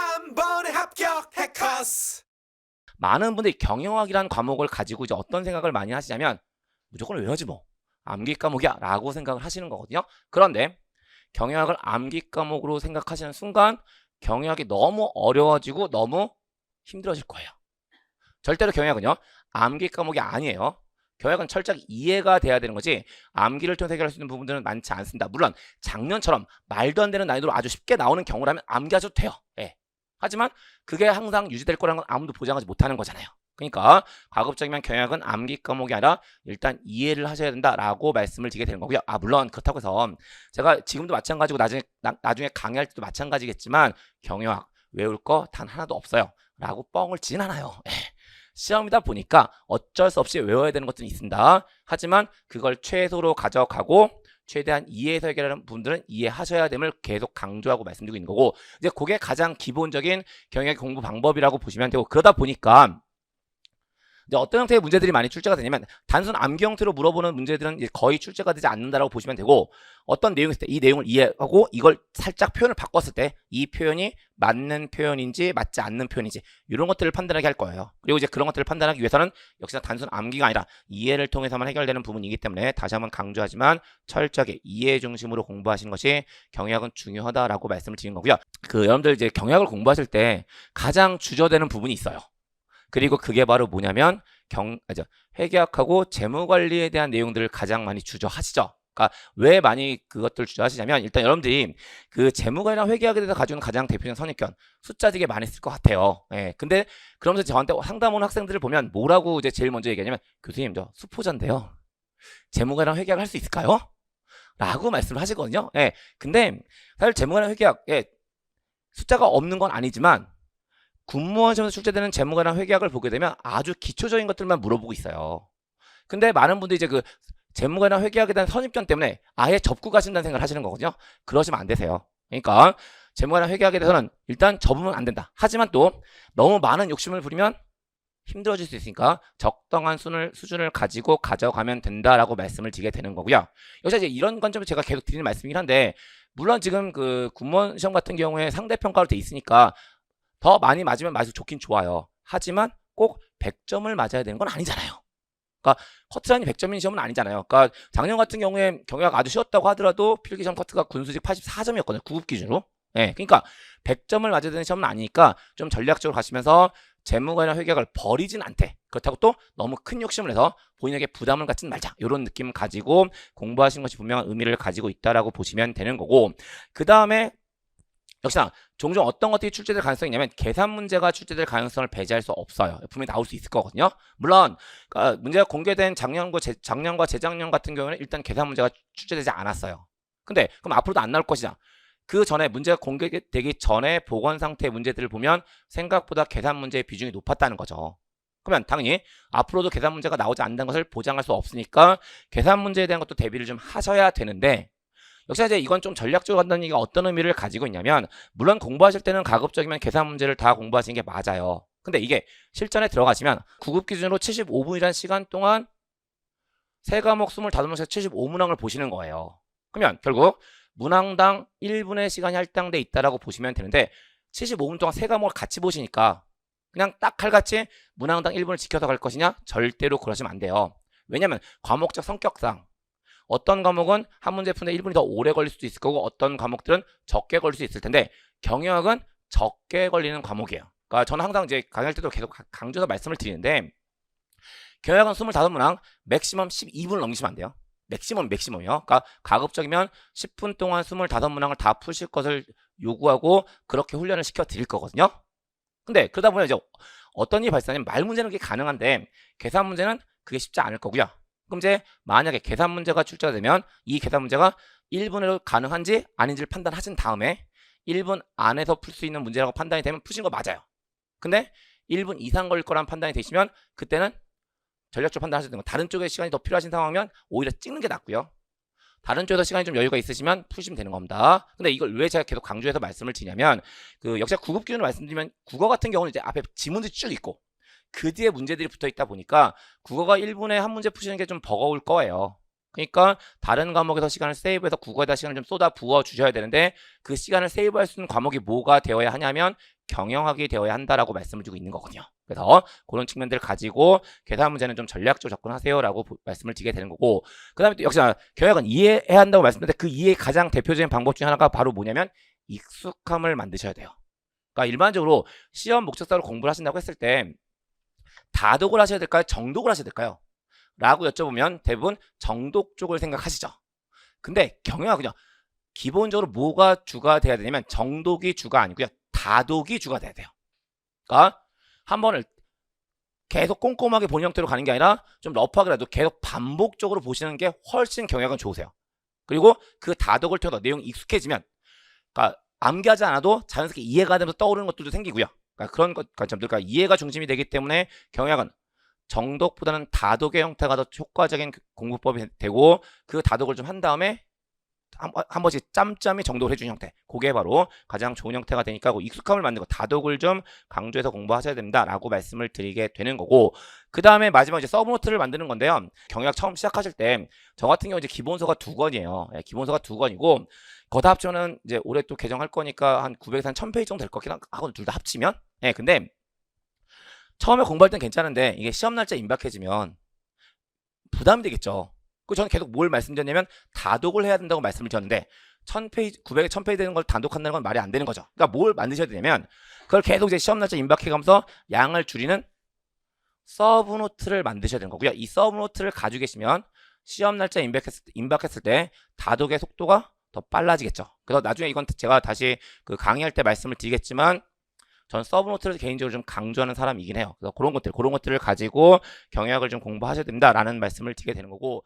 한 번에 합격 해커스. 많은 분들이 경영학이라는 과목을 가지고 이제 어떤 생각을 많이 하시냐면 무조건 외워지 뭐 암기 과목이야 라고 생각을 하시는 거거든요. 그런데 경영학을 암기 과목으로 생각하시는 순간 경영학이 너무 어려워지고 너무 힘들어질 거예요. 절대로 경영학은요 암기 과목이 아니에요. 경영학은 철저하게 이해가 돼야 되는 거지 암기를 통해서 해결할 수 있는 부분들은 많지 않습니다. 물론 작년처럼 말도 안 되는 난이도로 아주 쉽게 나오는 경우라면 암기하셔도 돼요. 예. 하지만 그게 항상 유지될 거라는 건 아무도 보장하지 못하는 거잖아요. 그러니까 가급적이면 경영학은 암기 과목이 아니라 일단 이해를 하셔야 된다라고 말씀을 드리게 되는 거고요. 물론 그렇다고 해서 제가 지금도 마찬가지고 나중에 강의할 때도 마찬가지겠지만 경영학 외울 거 단 하나도 없어요 라고 뻥을 치진 않아요. 시험이다 보니까 어쩔 수 없이 외워야 되는 것들이 있습니다. 하지만 그걸 최소로 가져가고 최대한 이해해서 해결하는 분들은 이해하셔야 됨을 계속 강조하고 말씀드리고 있는 거고, 이제 그게 가장 기본적인 경영학 공부 방법이라고 보시면 되고, 그러다 보니까 이제 어떤 형태의 문제들이 많이 출제가 되냐면 단순 암기 형태로 물어보는 문제들은 이제 거의 출제가 되지 않는다라고 보시면 되고, 어떤 내용이 있을 때 이 내용을 이해하고 이걸 살짝 표현을 바꿨을 때 이 표현이 맞는 표현인지 맞지 않는 표현인지 이런 것들을 판단하게 할 거예요. 그리고 이제 그런 것들을 판단하기 위해서는 역시나 단순 암기가 아니라 이해를 통해서만 해결되는 부분이기 때문에 다시 한번 강조하지만 철저하게 이해 중심으로 공부하시는 것이 경영학은 중요하다라고 말씀을 드린 거고요. 여러분들 이제 경영학을 공부하실 때 가장 주저되는 부분이 있어요. 그리고 그게 바로 뭐냐면 회계학하고 재무관리에 대한 내용들을 가장 많이 주저하시죠. 그러니까 왜 많이 그것들 주저하시냐면 일단 여러분들이 그 재무관리나 회계학에 대해서 가지고 있는 가장 대표적인 선입견 숫자 되게 많이 쓸 것 같아요. 예. 근데 그러면서 저한테 상담 오는 학생들을 보면 뭐라고 이제 제일 먼저 얘기하냐면 교수님 저 수포자인데요. 재무관리랑 회계학을 할 수 있을까요? 라고 말씀을 하시거든요. 예. 근데 사실 재무관리랑 회계학 숫자가 없는 건 아니지만 군무원 시험에서 출제되는 재무관이나 회계학을 보게 되면 아주 기초적인 것들만 물어보고 있어요. 근데 많은 분들이 이제 그 재무관이나 회계학에 대한 선입견 때문에 아예 접고 가신다는 생각을 하시는 거거든요. 그러시면 안 되세요. 그러니까 재무관이나 회계학에 대해서는 일단 접으면 안 된다. 하지만 또 너무 많은 욕심을 부리면 힘들어질 수 있으니까 적당한 수준을 가지고 가져가면 된다라고 말씀을 드리게 되는 거고요. 여기서 이제 이런 관점을 제가 계속 드리는 말씀이긴 한데, 물론 지금 그 군무원 시험 같은 경우에 상대평가로 돼 있으니까 더 많이 맞으면 맞을수록 좋긴 좋아요. 하지만 꼭 100점을 맞아야 되는 건 아니잖아요. 그러니까 커트라인이 100점인 시험은 아니잖아요. 그러니까 작년 같은 경우에 경영학 아주 쉬웠다고 하더라도 필기시험 커트가 군수직 84점이었거든요. 9급 기준으로. 예, 그러니까 100점을 맞아야 되는 시험은 아니니까 좀 전략적으로 가시면서 재무관이나 회계학을 버리진 않되, 그렇다고 또 너무 큰 욕심을 해서 본인에게 부담을 갖진 말자, 이런 느낌을 가지고 공부하시는 것이 분명한 의미를 가지고 있다라고 보시면 되는 거고, 그 다음에 역시나 종종 어떤 것들이 출제될 가능성이 있냐면 계산 문제가 출제될 가능성을 배제할 수 없어요. 분명히 나올 수 있을 거거든요. 물론 문제가 공개된 작년과 재작년 같은 경우는 일단 계산 문제가 출제되지 않았어요. 근데 그럼 앞으로도 안 나올 것이냐? 그 전에 문제가 공개되기 전에 보건 상태의 문제들을 보면 생각보다 계산 문제의 비중이 높았다는 거죠. 그러면 당연히 앞으로도 계산 문제가 나오지 않는다는 것을 보장할 수 없으니까 계산 문제에 대한 것도 대비를 좀 하셔야 되는데, 역시 이제 이건 좀 전략적으로 간다는 얘기가 어떤 의미를 가지고 있냐면, 물론 공부하실 때는 가급적이면 계산 문제를 다 공부하시는 게 맞아요. 근데 이게 실전에 들어가시면 9급 기준으로 75분이라는 시간 동안 세 과목 25문항에서 75문항을 보시는 거예요. 그러면 결국 문항당 1분의 시간이 할당돼 있다라고 보시면 되는데, 75분 동안 세 과목을 같이 보시니까 그냥 딱 칼같이 문항당 1분을 지켜서 갈 것이냐? 절대로 그러시면 안 돼요. 왜냐면 과목적 성격상 어떤 과목은 한 문제 푸는데 1분이 더 오래 걸릴 수도 있을 거고, 어떤 과목들은 적게 걸릴 수 있을 텐데 경영학은 적게 걸리는 과목이에요. 그러니까 저는 항상 이제 강의할 때도 계속 강조해서 말씀을 드리는데, 경영학은 25문항 맥시멈 12분을 넘기시면 안 돼요. 맥시멈이요. 그러니까 가급적이면 10분 동안 25문항을 다 푸실 것을 요구하고 그렇게 훈련을 시켜 드릴 거거든요. 근데 그러다 보면 이제 어떤 일이 발생하냐면 말 문제는 그게 가능한데 계산 문제는 그게 쉽지 않을 거고요. 그럼 이제 만약에 계산 문제가 출제가 되면 이 계산 문제가 1분으로 가능한지 아닌지를 판단하신 다음에 1분 안에서 풀 수 있는 문제라고 판단이 되면 푸신 거 맞아요. 근데 1분 이상 걸릴 거란 판단이 되시면 그때는 전략적으로 판단하셔야 되는 거, 다른 쪽에 시간이 더 필요하신 상황이면 오히려 찍는 게 낫고요. 다른 쪽에서 시간이 좀 여유가 있으시면 푸시면 되는 겁니다. 근데 이걸 왜 제가 계속 강조해서 말씀을 드리냐면, 역시 9급 기준으로 말씀드리면 국어 같은 경우는 이제 앞에 지문들이 쭉 있고 그 뒤에 문제들이 붙어 있다 보니까 국어가 1분에 한 문제 푸시는 게 좀 버거울 거예요. 그러니까 다른 과목에서 시간을 세이브해서 국어에다 시간을 좀 쏟아 부어 주셔야 되는데, 그 시간을 세이브할 수 있는 과목이 뭐가 되어야 하냐면 경영학이 되어야 한다라고 말씀을 주고 있는 거거든요. 그래서 그런 측면들을 가지고 계산 문제는 좀 전략적으로 접근하세요라고 말씀을 드리게 되는 거고, 그 다음에 또 역시나 경영학은 이해해야 한다고 말씀드렸는데 그 이해의 가장 대표적인 방법 중에 하나가 바로 뭐냐면 익숙함을 만드셔야 돼요. 그러니까 일반적으로 시험 목적사로 공부를 하신다고 했을 때 다독을 하셔야 될까요? 정독을 하셔야 될까요? 라고 여쭤보면 대부분 정독 쪽을 생각하시죠. 근데 경영학은요, 기본적으로 뭐가 주가 돼야 되냐면 정독이 주가 아니고요, 다독이 주가 돼야 돼요. 그러니까 한 번을 계속 꼼꼼하게 본 형태로 가는 게 아니라 좀 러프하게라도 계속 반복적으로 보시는 게 훨씬 경영학은 좋으세요. 그리고 그 다독을 통해서 내용이 익숙해지면, 그러니까 암기하지 않아도 자연스럽게 이해가 되면서 떠오르는 것들도 생기고요. 그러니까 그런 관점들, 그러니까 이해가 중심이 되기 때문에 경영학은 정독보다는 다독의 형태가 더 효과적인 공부법이 되고, 그 다독을 좀 한 다음에 한 번씩 짬짬이 정독을 해주는 형태, 그게 바로 가장 좋은 형태가 되니까 익숙함을 만들고 다독을 좀 강조해서 공부하셔야 된다라고 말씀을 드리게 되는 거고, 그 다음에 마지막 이제 서브노트를 만드는 건데요. 경영학 처음 시작하실 때 저 같은 경우 이제 기본서가 2권이에요. 기본서가 2권이고 그거 다 합치면 이제 올해 또 개정할 거니까 한 900에서 한 1000페이지 정도 될 것 같긴 하거든요. 둘 다 합치면. 근데 처음에 공부할 땐 괜찮은데 이게 시험 날짜 임박해지면 부담이 되겠죠. 그 저는 계속 뭘 말씀드렸냐면 다독을 해야 된다고 말씀을 드렸는데 1000페이지, 900에 1000페이지 되는 걸 단독한다는 건 말이 안 되는 거죠. 그러니까 뭘 만드셔야 되냐면 그걸 계속 이제 시험 날짜 임박해가면서 양을 줄이는 서브노트를 만드셔야 되는 거고요. 이 서브노트를 가지고 계시면 시험 날짜 임박했을 때 다독의 속도가 더 빨라지겠죠. 그래서 나중에 이건 제가 다시 그 강의할 때 말씀을 드리겠지만 전 서브노트를 개인적으로 좀 강조하는 사람이긴 해요. 그래서 그런 것들을 가지고 경영학을 좀 공부하셔야 된다라는 말씀을 드리게 되는 거고,